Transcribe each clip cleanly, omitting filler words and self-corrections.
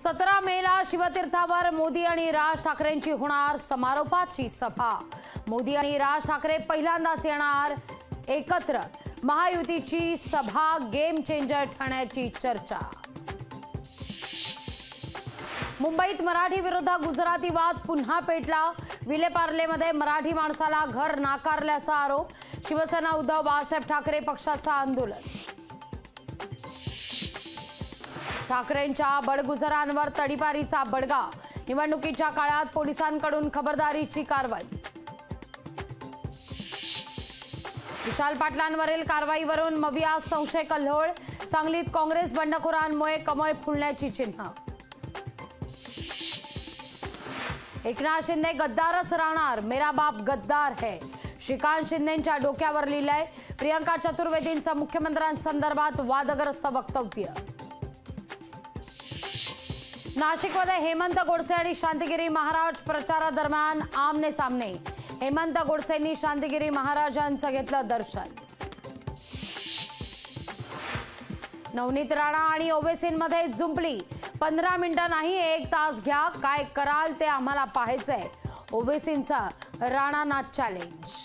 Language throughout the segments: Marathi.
17 मेला शिवतीर्थावर मोदी आणि राज ठाकरेंची होणार समारोपाची सभा। मोदी आणि राज ठाकरे पहिल्यांदाच येणार एकत्र। महायुतीची सभा गेम चेंजर ठरण्याची चर्चा। मुंबईत मराठी विरुद्ध गुजराती वाद पुन्हा पेटला। विलेपार्लेमध्ये मराठी माणसाला घर नाकारल्याचा आरोप। शिवसेना उद्धव बाळासाहेब ठाकरे पक्षाचं आंदोलन। ठाकरेंच्या बडगुजरांवर तडीपारीचा बडगा। निवडणुकीच्या काळात पोलिसांकडून खबरदारीची कारवाई। विशाल पाटलांवरील कारवाईवरून मविया संशय कल्लोळ। सांगलीत काँग्रेस बंडखोरांमुळे कमळ फुलण्याची चिन्ह। एकनाथ शिंदे गद्दारच राहणार, मेरा बाप गद्दार है। श्रीकांत शिंदेंच्या डोक्यावर लिहिलंय। प्रियंका चतुर्वेदींचं मुख्यमंत्र्यांसंदर्भात वादग्रस्त वक्तव्य। नाशिकमध्ये हेमंत गोडसे आणि शांतिगिरी महाराज प्रचारादरम्यान आमने सामने। हेमंत गोडसेंनी शांतिगिरी महाराजांचं घेतलं दर्शन। नवनीत राणा आणि ओवेसींमध्ये जुंपली। 15 मिनिटं नाही 1 तास घ्या, काय कराल ते आम्हाला पाहायचंय। ओवेसींचा राणांना चॅलेंज।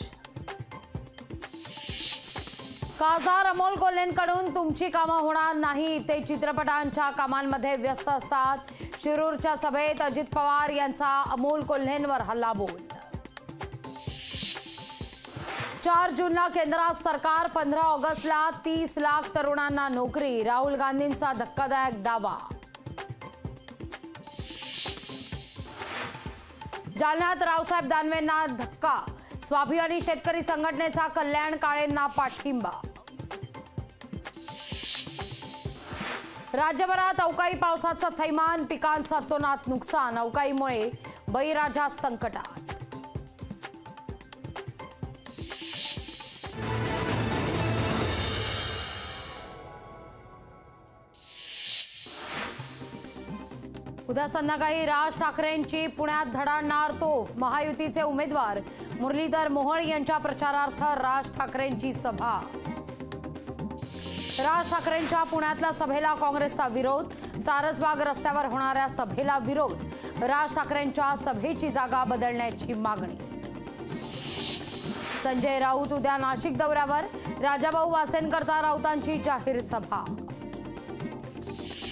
खासदार अमोल कोल्हेंकडून तुमची कामं होणार नाही, ते चित्रपटांच्या कामांमध्ये व्यस्त असतात। शिरूरच्या सभेत अजित पवार यांचा अमोल कोल्हेंवर हल्लाबोल। 4 जूनला केंद्रात सरकार, 15 ऑगस्टला 30 लाख तरुणांना नोकरी। राहुल गांधींचा धक्कादायक दावा। जालन्यात रावसाहेब दानवेंना धक्का। स्वाभिमानी शेतकरी संघटनेचा कल्याण काळेंना पाठिंबा। राज्यभरात अवकाळी पावसाचं थैमान, पिकांचं अतोनात नुकसान। अवकाळीमुळे बळीराजा संकटात। उद्या संध्याकाळी राज ठाकरेंची पुण्यात धडाडणार तोफ। महायुतीचे उमेदवार मुरलीधर मोहोळ यांच्या प्रचारार्थ राज ठाकरेंची सभा। राज ठाकरेंच्या पुण्यातल्या सभेला काँग्रेसचा विरोध। सारसबाग रस्त्यावर होणाऱ्या सभेला विरोध। राज ठाकरेंच्या सभेची जागा बदलण्याची मागणी। संजय राऊत उद्या नाशिक दौऱ्यावर। राजाभाऊ वासेंकरता राऊतांची जाहीर सभा।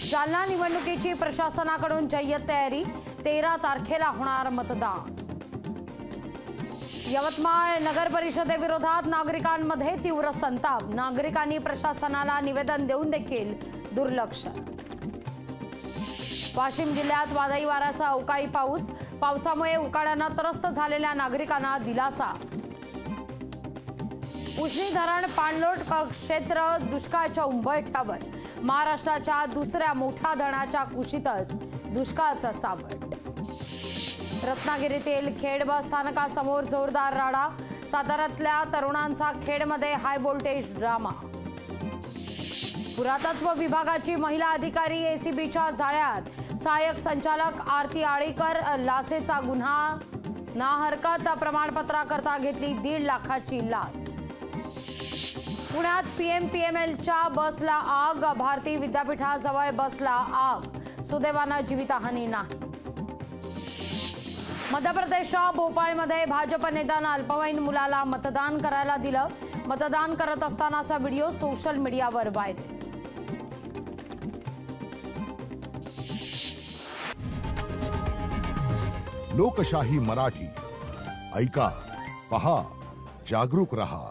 जालना निवडणुकीची प्रशासनाकडून जय्यत तयारी। 13 तारखेला होणार मतदान। यवतमाळ नगर परिषदेविरोधात नागरिकांमध्ये तीव्र संताप। नागरिकांनी प्रशासनाला निवेदन देऊन देखील दुर्लक्ष। वाशिम जिल्ह्यात वादळी वाऱ्यासह अवकाळी पाऊस। पावसामुळे उकाड्यानं त्रस्त झालेल्या नागरिकांना दिलासा। उजनी धरण पाणलोट क्षेत्र दुष्काळाच्या उंबरठ्यावर। महाराष्ट्राच्या दुसऱ्या मोठ्या धरणाच्या कुशीतच दुष्काळाचं सावट। रत्नागिरीतील खेड बस स्थानकासमोर जोरदार राडा। साताऱ्यातल्या तरुणांचा खेडमध्ये हाय व्होल्टेज ड्रामा। पुरातत्व विभागाची महिला अधिकारी एसीबीच्या जाळ्यात। सहाय्यक संचालक आरती आळीकर लाचेचा गुन्हा। ना हरकत प्रमाणपत्राकरता घेतली 1.5 लाखाची लाच। पुण्यात पीएमपीएमएलच्या बसला आग। भारती विद्यापीठाजवळ बसला आग। सुदैवानं जीवितहानी नाही। मध्य प्रदेशच्या भोपाळमध्ये भाजप नेत्यानं अल्पवयीन मुलाला मतदान करायला दिलं। मतदान करत असतानाचा व्हिडिओ सोशल मीडियावर व्हायरल। लोकशाही मराठी ऐका, पहा, जागरूक रहा।